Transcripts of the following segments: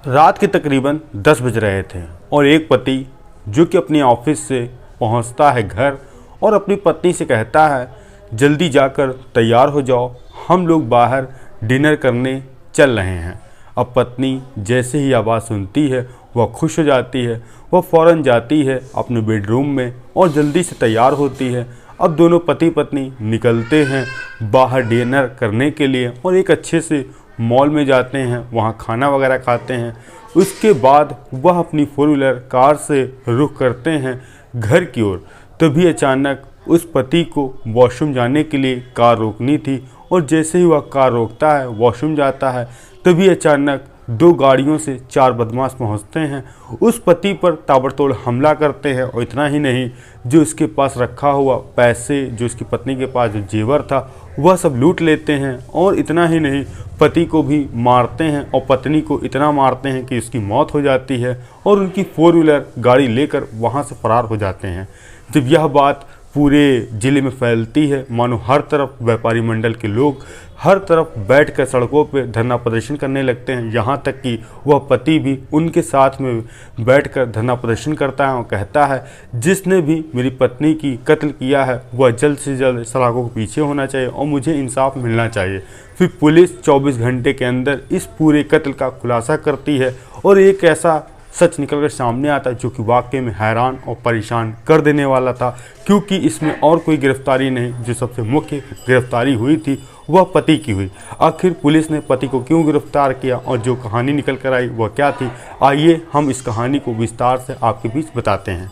रात के तकरीबन 10 बज रहे थे और एक पति जो कि अपने ऑफिस से पहुंचता है घर और अपनी पत्नी से कहता है, जल्दी जाकर तैयार हो जाओ, हम लोग बाहर डिनर करने चल रहे हैं। अब पत्नी जैसे ही आवाज़ सुनती है वह खुश हो जाती है। वह फ़ौरन जाती है अपने बेडरूम में और जल्दी से तैयार होती है। अब दोनों पति पत्नी निकलते हैं बाहर डिनर करने के लिए और एक अच्छे से मॉल में जाते हैं, वहाँ खाना वगैरह खाते हैं। उसके बाद वह अपनी 4 व्हीलर कार से रुख करते हैं घर की ओर। तभी अचानक उस पति को वॉशरूम जाने के लिए कार रोकनी थी और जैसे ही वह कार रोकता है, वॉशरूम जाता है, तभी अचानक 2 गाड़ियों से 4 बदमाश पहुंचते हैं, उस पति पर ताबड़तोड़ हमला करते हैं। और इतना ही नहीं, जो उसके पास रखा हुआ पैसे, जो उसकी पत्नी के पास जो जेवर था, वह सब लूट लेते हैं। और इतना ही नहीं, पति को भी मारते हैं और पत्नी को इतना मारते हैं कि उसकी मौत हो जाती है और उनकी 4 व्हीलर गाड़ी लेकर वहाँ से फरार हो जाते हैं। जब यह बात पूरे ज़िले में फैलती है, मानो हर तरफ व्यापारी मंडल के लोग हर तरफ बैठकर सड़कों पे धरना प्रदर्शन करने लगते हैं। यहाँ तक कि वह पति भी उनके साथ में बैठकर धरना प्रदर्शन करता है और कहता है, जिसने भी मेरी पत्नी की कत्ल किया है वह जल्द से जल्द सलाखों के पीछे होना चाहिए और मुझे इंसाफ मिलना चाहिए। फिर पुलिस 24 घंटे के अंदर इस पूरे कत्ल का खुलासा करती है और एक ऐसा सच निकलकर सामने आता है जो कि वाकई में हैरान और परेशान कर देने वाला था, क्योंकि इसमें और कोई गिरफ्तारी नहीं। जो सबसे मुख्य गिरफ्तारी हुई थी वह पति की हुई। आखिर पुलिस ने पति को क्यों गिरफ्तार किया और जो कहानी निकल कर आई वह क्या थी, आइए हम इस कहानी को विस्तार से आपके बीच बताते हैं।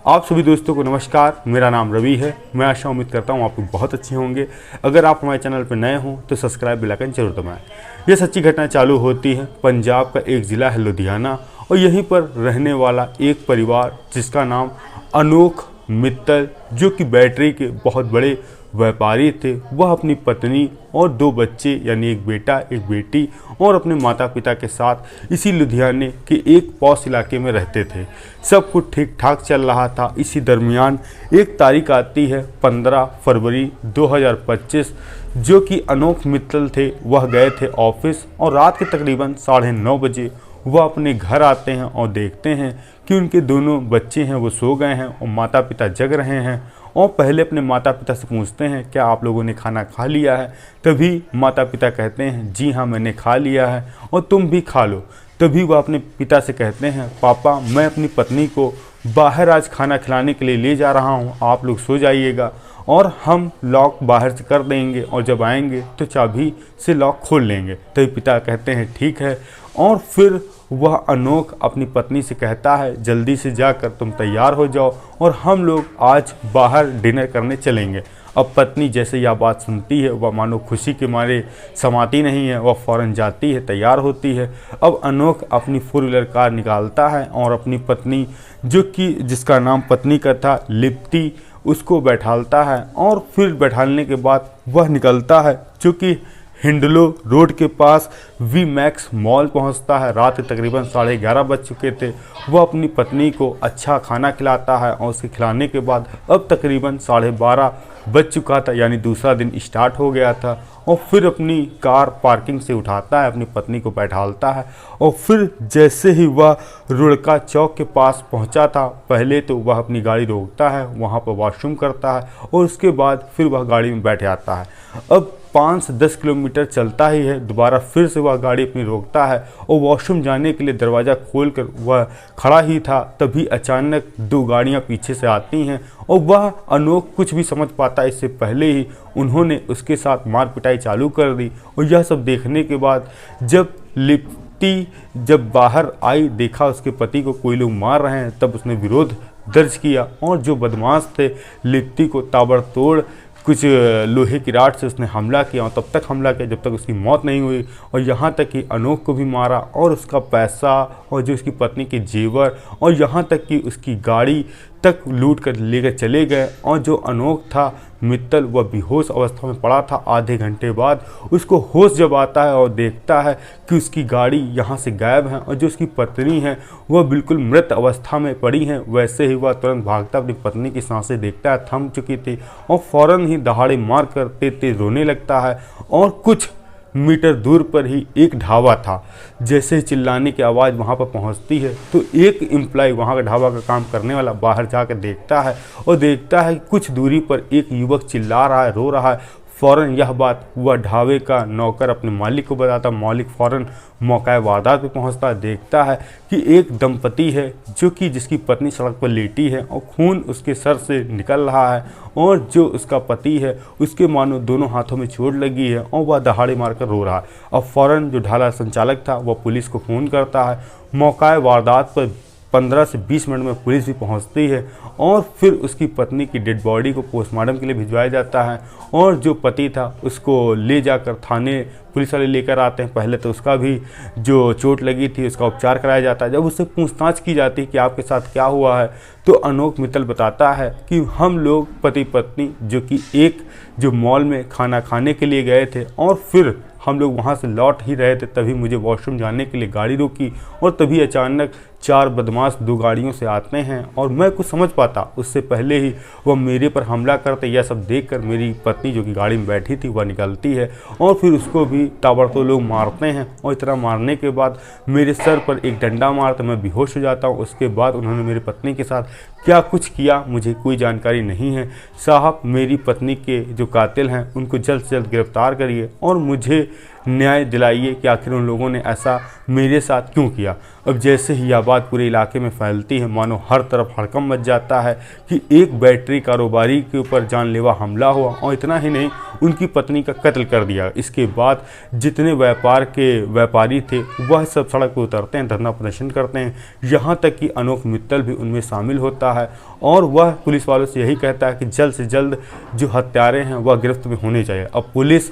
आप सभी दोस्तों को नमस्कार, मेरा नाम रवि है। मैं आशा उम्मीद करता हूँ आप लोग बहुत अच्छे होंगे। अगर आप हमारे चैनल पर नए हों तो सब्सक्राइब बेल आइकन जरूर दबाएं। यह सच्ची घटना चालू होती है पंजाब का एक ज़िला है लुधियाना, और यहीं पर रहने वाला एक परिवार जिसका नाम अनोख मित्तल, जो कि बैटरी के बहुत बड़े व्यापारी थे, वह अपनी पत्नी और 2 बच्चे यानी एक बेटा एक बेटी और अपने माता पिता के साथ इसी लुधियाने के एक पॉश इलाके में रहते थे। सब कुछ ठीक ठाक चल रहा था। इसी दरमियान एक तारीख आती है 15 फरवरी 2025, जो कि अनोख मित्तल थे, वह गए थे ऑफिस और रात के तकरीबन 9:30 बजे वह अपने घर आते हैं और देखते हैं कि उनके दोनों बच्चे हैं वो सो गए हैं और माता पिता जग रहे हैं। और पहले अपने माता पिता से पूछते हैं, क्या आप लोगों ने खाना खा लिया है? तभी माता पिता कहते हैं, जी हाँ मैंने खा लिया है और तुम भी खा लो। तभी वह अपने पिता से कहते हैं, पापा मैं अपनी पत्नी को बाहर आज खाना खिलाने के लिए ले जा रहा हूँ, आप लोग सो जाइएगा और हम लॉक बाहर से कर देंगे और जब आएंगे तो चाबी से लॉक खोल लेंगे। तभी पिता कहते हैं ठीक है। और फिर वह अनोख अपनी पत्नी से कहता है, जल्दी से जाकर तुम तैयार हो जाओ और हम लोग आज बाहर डिनर करने चलेंगे। अब पत्नी जैसे यह बात सुनती है वह मानो खुशी के मारे समाती नहीं है, वह फ़ौरन जाती है, तैयार होती है। अब अनोख अपनी 4 व्हीलर कार निकालता है और अपनी पत्नी, जो कि जिसका नाम पत्नी का था लिप्ति, उसको बैठालता है और फिर बैठालने के बाद वह निकलता है, जो कि हिंडलो रोड के पास वी मैक्स मॉल पहुंचता है। रात तकरीबन 11:30 बज चुके थे। वह अपनी पत्नी को अच्छा खाना खिलाता है और उसके खिलाने के बाद अब तकरीबन 12:30 बज चुका था, यानी दूसरा दिन स्टार्ट हो गया था। और फिर अपनी कार पार्किंग से उठाता है, अपनी पत्नी को बैठालता है और फिर जैसे ही वह रुड़का चौक के पास पहुंचा था, पहले तो वह अपनी गाड़ी रोकता है, वहां पर वॉशरूम करता है और उसके बाद फिर वह गाड़ी में बैठ जाता है। अब 5 से 10 किलोमीटर चलता ही है, दोबारा फिर से वह गाड़ी अपनी रोकता है और वॉशरूम जाने के लिए दरवाज़ा खोलकर वह खड़ा ही था। तभी अचानक 2 गाड़ियां पीछे से आती हैं और वह अनोख कुछ भी समझ पाता इससे पहले ही उन्होंने उसके साथ मार पिटाई चालू कर दी। और यह सब देखने के बाद जब लिप्ति जब बाहर आई, देखा उसके पति को कोई लोग मार रहे हैं, तब उसने विरोध दर्ज किया और जो बदमाश थे लिप्ति को ताबड़तोड़ कुछ लोहे की राड से उसने हमला किया और तब तक हमला किया जब तक उसकी मौत नहीं हुई। और यहाँ तक कि अनोख को भी मारा और उसका पैसा और जो उसकी पत्नी के जेवर और यहाँ तक कि उसकी गाड़ी तक लूट कर लेकर चले गए। और जो अनोख था मित्तल, वह बेहोश अवस्था में पड़ा था। आधे घंटे बाद उसको होश जब आता है और देखता है कि उसकी गाड़ी यहाँ से गायब है और जो उसकी पत्नी है वह बिल्कुल मृत अवस्था में पड़ी है। वैसे ही वह तुरंत भागता अपनी पत्नी की सांसें देखता है, थम चुकी थी, और फ़ौरन ही दहाड़े मार कर तेज तेज रोने लगता है। और कुछ मीटर दूर पर ही एक ढाबा था। जैसे ही चिल्लाने की आवाज़ वहाँ पर पहुँचती है तो एक एम्प्लॉय वहाँ का ढाबा का काम करने वाला बाहर जाकर देखता है और देखता है कि कुछ दूरी पर एक युवक चिल्ला रहा है, रो रहा है। फ़ौरन यह बात वह ढाबे का नौकर अपने मालिक को बताता। मालिक फ़ौरन मौका वारदात पे पहुंचता, देखता है कि एक दंपति है जिसकी पत्नी सड़क पर लेटी है और खून उसके सर से निकल रहा है, और जो उसका पति है उसके मानो दोनों हाथों में चोट लगी है और वह दहाड़े मारकर रो रहा है। अब फ़ौरन जो ढाबा संचालक था वह पुलिस को फ़ोन करता है। मौका वारदात पर 15 से 20 मिनट में पुलिस भी पहुंचती है और फिर उसकी पत्नी की डेड बॉडी को पोस्टमार्टम के लिए भिजवाया जाता है, और जो पति था उसको ले जाकर थाने पुलिस वाले लेकर आते हैं। पहले तो उसका भी जो चोट लगी थी उसका उपचार कराया जाता है। जब उससे पूछताछ की जाती है कि आपके साथ क्या हुआ है, तो अनोख मित्तल बताता है कि हम लोग पति पत्नी जो कि एक जो मॉल में खाना खाने के लिए गए थे और फिर हम लोग वहाँ से लौट ही रहे थे, तभी मुझे वॉशरूम जाने के लिए गाड़ी रोकी और तभी अचानक 4 बदमाश 2 गाड़ियों से आते हैं और मैं कुछ समझ पाता उससे पहले ही वह मेरे पर हमला करते। यह सब देखकर मेरी पत्नी जो कि गाड़ी में बैठी थी वह निकलती है और फिर उसको भी ताबड़तोड़ लोग मारते हैं, और इतना मारने के बाद मेरे सर पर एक डंडा मारते मैं बेहोश हो जाता हूँ। उसके बाद उन्होंने मेरी पत्नी के साथ क्या कुछ किया मुझे कोई जानकारी नहीं है। साहब, मेरी पत्नी के जो कातिल हैं उनको जल्द से जल्द गिरफ्तार करिए और मुझे न्याय दिलाइए कि आखिर उन लोगों ने ऐसा मेरे साथ क्यों किया। अब जैसे ही यह बात पूरे इलाके में फैलती है, मानो हर तरफ हड़कंप मच जाता है कि एक बैटरी कारोबारी के ऊपर जानलेवा हमला हुआ, और इतना ही नहीं उनकी पत्नी का कत्ल कर दिया। इसके बाद जितने व्यापार के व्यापारी थे वह सब सड़क पर उतरते हैं, धरना प्रदर्शन करते हैं, यहाँ तक कि अनोख मित्तल भी उनमें शामिल होता है और वह पुलिस वालों से यही कहता है कि जल्द से जल्द जो हत्यारे हैं वह गिरफ्त में होने चाहिए। अब पुलिस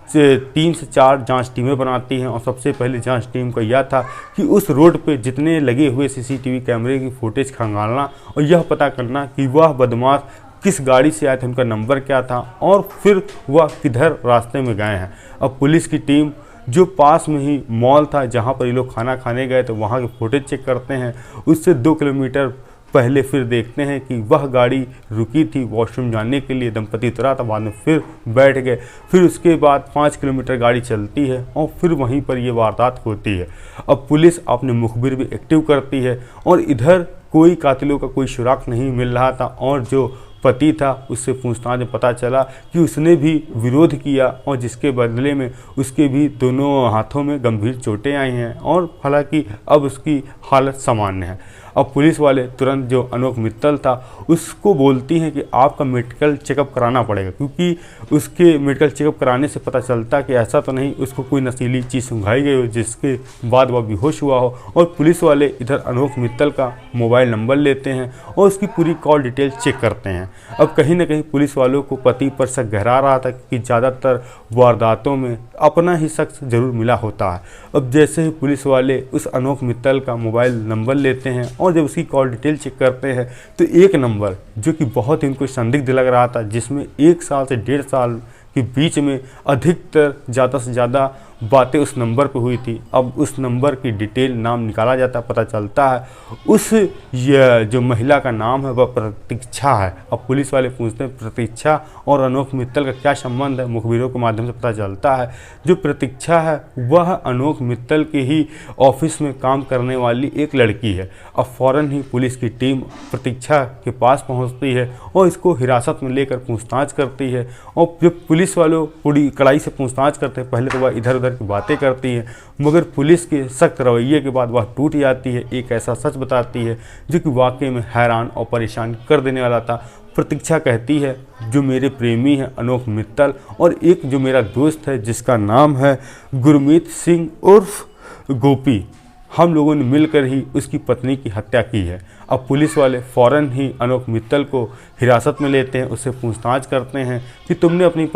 3 से 4 जांच टीमें बनाती हैं और सबसे पहले जांच टीम का यह था कि उस रोड पे जितने लगे हुए सीसीटीवी कैमरे की फुटेज खंगालना और यह पता करना कि वह बदमाश किस गाड़ी से आए थे, उनका नंबर क्या था और फिर वह किधर रास्ते में गए हैं। अब पुलिस की टीम जो पास में ही मॉल था जहां पर ये लोग खाना खाने गए तो वहां के फुटेज चेक करते हैं। उससे 2 किलोमीटर पहले फिर देखते हैं कि वह गाड़ी रुकी थी वॉशरूम जाने के लिए, दंपति उतरा था, बाद में फिर बैठ गए। फिर उसके बाद 5 किलोमीटर गाड़ी चलती है और फिर वहीं पर ये वारदात होती है। अब पुलिस अपने मुखबिर भी एक्टिव करती है और इधर कोई कातिलों का कोई सुराग नहीं मिल रहा था, और जो पति था उससे पूछताछ में पता चला कि उसने भी विरोध किया और जिसके बदले में उसके भी दोनों हाथों में गंभीर चोटें आई हैं और हालांकि अब उसकी हालत सामान्य है। अब पुलिस वाले तुरंत जो अनोख मित्तल था उसको बोलती हैं कि आपका मेडिकल चेकअप कराना पड़ेगा, क्योंकि उसके मेडिकल चेकअप कराने से पता चलता कि ऐसा तो नहीं उसको कोई नशीली चीज़ सुंघाई गई हो जिसके बाद वह बेहोश हुआ हो। और पुलिस वाले इधर अनोख मित्तल का मोबाइल नंबर लेते हैं और उसकी पूरी कॉल डिटेल चेक करते हैं। अब कहीं ना कहीं पुलिस वालों को पति पर शक गहरा रहा था कि ज़्यादातर वारदातों में अपना ही शख्स जरूर मिला होता है। अब जैसे ही पुलिस वाले उस अनोख मित्तल का मोबाइल नंबर लेते हैं और जब उसकी कॉल डिटेल चेक करते हैं तो एक नंबर जो कि बहुत ही उनको संदिग्ध लग रहा था, जिसमें 1 साल से 1.5 साल के बीच में अधिकतर ज़्यादा से ज़्यादा बातें उस नंबर पर हुई थी। अब उस नंबर की डिटेल नाम निकाला जाता है, पता चलता है उस जो महिला का नाम है वह प्रतीक्षा है। अब पुलिस वाले पूछते हैं प्रतीक्षा और अनोख मित्तल का क्या संबंध है। मुखबिरों के माध्यम से पता चलता है जो प्रतीक्षा है वह अनोख मित्तल के ही ऑफिस में काम करने वाली एक लड़की है। अब फ़ौरन ही पुलिस की टीम प्रतीक्षा के पास पहुंचती है और इसको हिरासत में लेकर पूछताछ करती है। और जब पुलिस वालों पूरी कड़ाई से पूछताछ करते हैं, पहले तो वह इधर की बातें करती है, मगर पुलिस के सख्त रवैये के बाद वह टूट जाती है, एक ऐसा सच बताती है जो कि वाकई में हैरान और परेशान कर देने वाला था। प्रतीक्षा कहती है जो मेरे प्रेमी हैं अनोख मित्तल और एक जो मेरा दोस्त है जिसका नाम है गुरमीत सिंह उर्फ गोपी, हम लोगों ने मिलकर ही उसकी पत्नी की हत्या की है। अब पुलिस वाले फ़ौरन ही अनोख मित्तल को हिरासत में लेते हैं, उससे पूछताछ करते हैं कि तुमने अपनी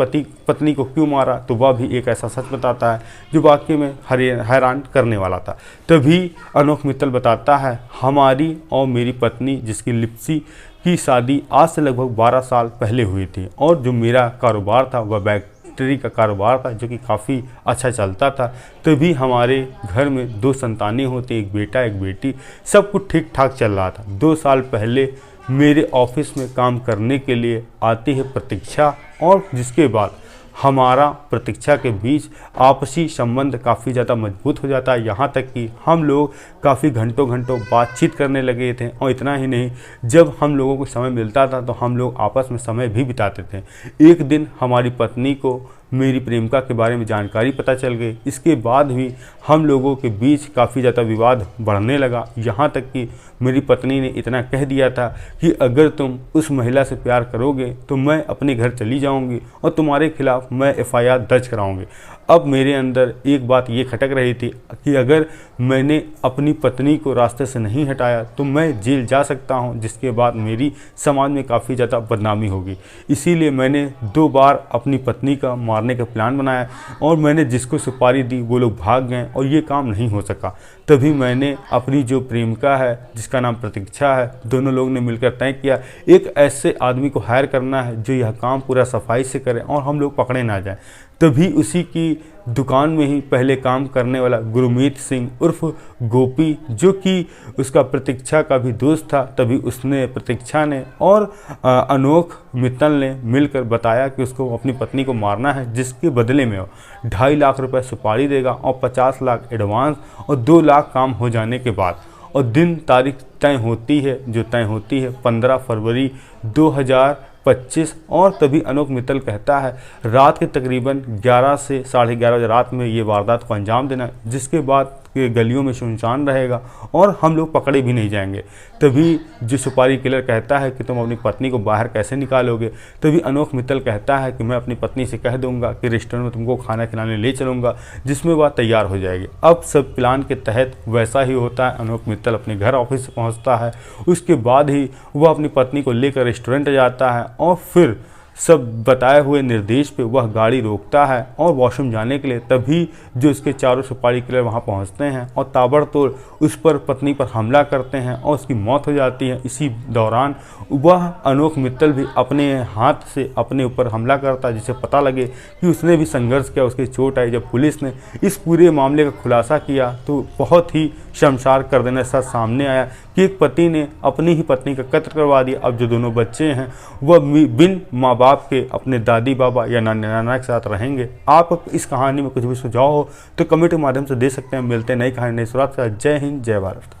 पत्नी को क्यों मारा, तो वह भी एक ऐसा सच बताता है जो वाकई में हैरान करने वाला था। तभी अनोख मित्तल बताता है हमारी और मेरी पत्नी जिसकी लिप्सी की शादी आज से लगभग 12 साल पहले हुई थी, और जो मेरा कारोबार था वह बैटरी का कारोबार था जो कि काफ़ी अच्छा चलता था। तभी हमारे घर में 2 संतानें होती, एक बेटा एक बेटी, सब कुछ ठीक ठाक चल रहा था। 2 साल पहले मेरे ऑफिस में काम करने के लिए आती है प्रतीक्षा, और जिसके बाद हमारा प्रतीक्षा के बीच आपसी संबंध काफ़ी ज़्यादा मजबूत हो जाता है। यहाँ तक कि हम लोग काफ़ी घंटों घंटों बातचीत करने लगे थे। और इतना ही नहीं, जब हम लोगों को समय मिलता था तो हम लोग आपस में समय भी बिताते थे। एक दिन हमारी पत्नी को मेरी प्रेमिका के बारे में जानकारी पता चल गई। इसके बाद भी हम लोगों के बीच काफ़ी ज़्यादा विवाद बढ़ने लगा। यहाँ तक कि मेरी पत्नी ने इतना कह दिया था कि अगर तुम उस महिला से प्यार करोगे तो मैं अपने घर चली जाऊंगी और तुम्हारे खिलाफ मैं FIR दर्ज कराऊंगी। अब मेरे अंदर एक बात ये खटक रही थी कि अगर मैंने अपनी पत्नी को रास्ते से नहीं हटाया तो मैं जेल जा सकता हूं, जिसके बाद मेरी समाज में काफ़ी ज़्यादा बदनामी होगी। इसीलिए मैंने 2 बार अपनी पत्नी का मारने का प्लान बनाया और मैंने जिसको सुपारी दी वो लोग भाग गए और ये काम नहीं हो सका। तभी मैंने अपनी जो प्रेमिका है जिसका नाम प्रतीक्षा है, दोनों लोग ने मिलकर तय किया एक ऐसे आदमी को हायर करना है जो यह काम पूरा सफाई से करे और हम लोग पकड़े ना जाएं। तभी उसी की दुकान में ही पहले काम करने वाला गुरमीत सिंह उर्फ गोपी, जो कि उसका प्रतीक्षा का भी दोस्त था, तभी उसने प्रतीक्षा ने और अनोख मित्तल ने मिलकर बताया कि उसको अपनी पत्नी को मारना है, जिसके बदले में वो 2.5 लाख रुपए सुपारी देगा और 50 लाख एडवांस और 2 लाख काम हो जाने के बाद। और दिन तारीख तय होती है 15 फरवरी 2025। और तभी अनोख मित्तल कहता है रात के तकरीबन 11 से 11:30 बजे रात में ये वारदात को अंजाम देना, जिसके बाद के गलियों में सुनसान रहेगा और हम लोग पकड़े भी नहीं जाएंगे। तभी जो सुपारी किलर कहता है कि तुम अपनी पत्नी को बाहर कैसे निकालोगे। तभी अनोख मित्तल कहता है कि मैं अपनी पत्नी से कह दूंगा कि रेस्टोरेंट में तुमको खाना खिलाने ले चलूँगा, जिसमें वह तैयार हो जाएगी। अब सब प्लान के तहत वैसा ही होता है। अनोख मित्तल अपने घर ऑफिस से पहुँचता है, उसके बाद ही वह अपनी पत्नी को लेकर रेस्टोरेंट जाता है और फिर सब बताए हुए निर्देश पे वह गाड़ी रोकता है और वॉशरूम जाने के लिए। तभी जो इसके चारों सुपारी किलर वहाँ पहुँचते हैं और ताबड़तोड़ उस पर पत्नी पर हमला करते हैं और उसकी मौत हो जाती है। इसी दौरान वह अनोख मित्तल भी अपने हाथ से अपने ऊपर हमला करता है, जिसे पता लगे कि उसने भी संघर्ष किया, उसकी चोट आई। जब पुलिस ने इस पूरे मामले का खुलासा किया तो बहुत ही शर्मसार कर देने साथ सामने आया कि एक पति ने अपनी ही पत्नी का कत्ल करवा दिया। अब जो दोनों बच्चे हैं वह बिन माँ बाप के अपने दादी बाबा या नाना के साथ रहेंगे। आप इस कहानी में कुछ भी सुझाव हो तो कमेंट के माध्यम से दे सकते हैं। मिलते हैं नई कहानी नई शुरुआत के साथ। जय हिंद, जय भारत।